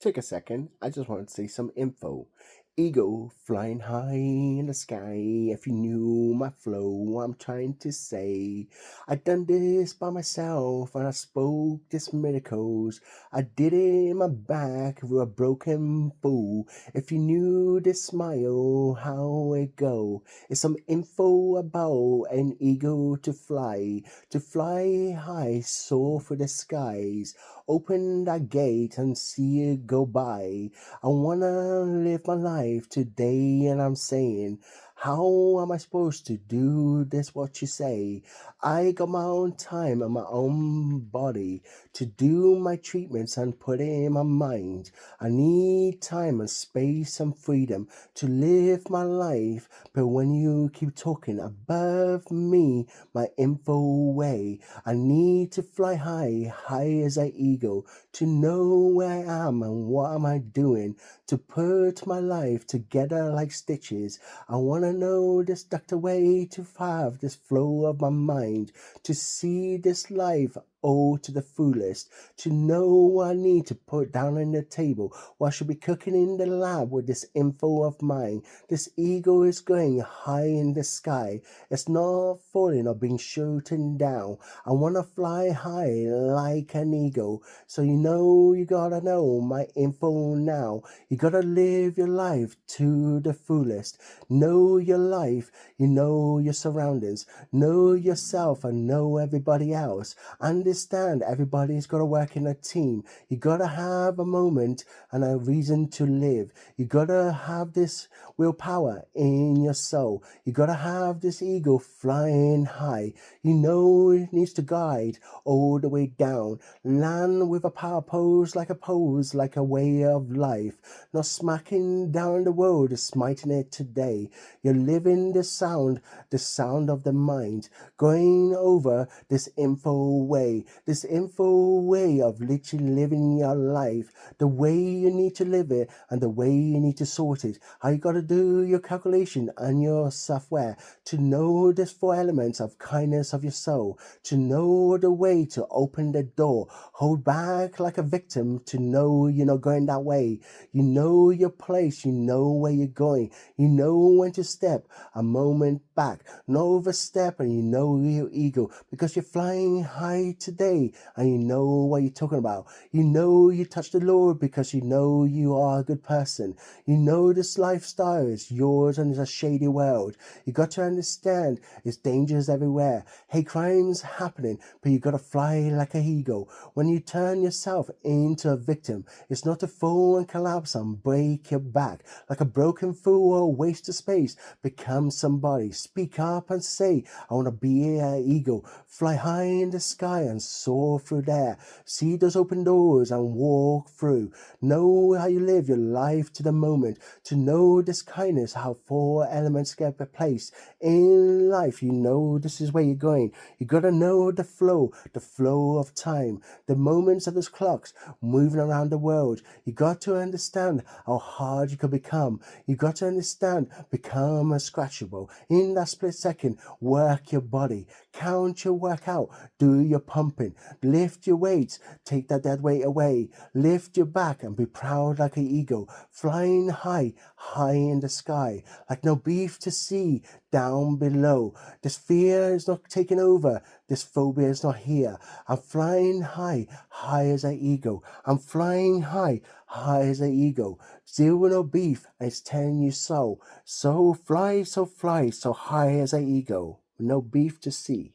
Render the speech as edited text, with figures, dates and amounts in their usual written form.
Take a second. I just want to say some info. Ego flying high in the sky. If you knew my flow, I'm trying to say I done this by myself and I spoke this miracles. I did it in my back with a broken fool. If you knew this smile, how it go? It's some info about an ego to fly high, soar through the skies. Open that gate and see it go by. I wanna live my life today, and I'm saying, how am I supposed to do this? What you say? I got my own time and my own body to do my treatments and put it in my mind. I need time and space and freedom to live my life. But when you keep talking above me, my info way, I need to fly high, high as an eagle, to know where I am and what am I doing to put my life together like stitches. I wanna know this doctor way to have this flow of my mind, to see this life oh to the fullest, to know what I need to put down on the table, what I should be cooking in the lab with this info of mine. This ego is going high in the sky. It's not falling or being shooting down. I wanna fly high like an eagle. So you gotta know my info now. You gotta live your life to the fullest. Know your life, you know your surroundings, know yourself and know everybody else. Understand everybody's gotta work in a team. You gotta have a moment and a reason to live. You gotta have this willpower in your soul. You gotta have this ego flying high. You know it needs to guide all the way down. Land with a power pose, like a way of life. Not smacking down the world, smiting it today. You're living the sound of the mind. Going over this info way of literally living your life. The way you need to live it and the way you need to sort it. How you gotta do your calculation and your software to know this four elements of kindness of your soul, to know the way to open the door, hold back like a victim to know you're not going that way. You know your place, you know where you're going, you know when to step a moment back, no overstep, and you know your ego because you're flying high today and you know what you're talking about. You know you touch the Lord because you know you are a good person. You know this lifestyle is yours and it's a shady world. You got to understand it's dangers everywhere. Hate crimes happening, but you gotta fly like an eagle. When you turn yourself into a victim, it's not to fall and collapse and break your back like a broken fool or waste of space. Become somebody. Speak up and say, I wanna be an eagle. Fly high in the sky and soar through there. See those open doors and walk through. Know how you live your life to the moment. To know this kindness, how four elements get placed in life. You know this is where you're going. You gotta know the flow of time, the moments of those clocks moving around the world. You got to understand how hard you could become. You got to understand, become unscratchable. In that split second, work your body, count your workout, do your pumping, lift your weights, take that dead weight away, lift your back and be proud like an eagle, flying high, high in the sky, like no beef to see down below. This fear is not taking over. This phobia is not here. I'm flying high, high as an eagle. I'm flying high, high as an eagle. Zero no beef, and it's telling you so. So fly, so high as an eagle. No beef to see.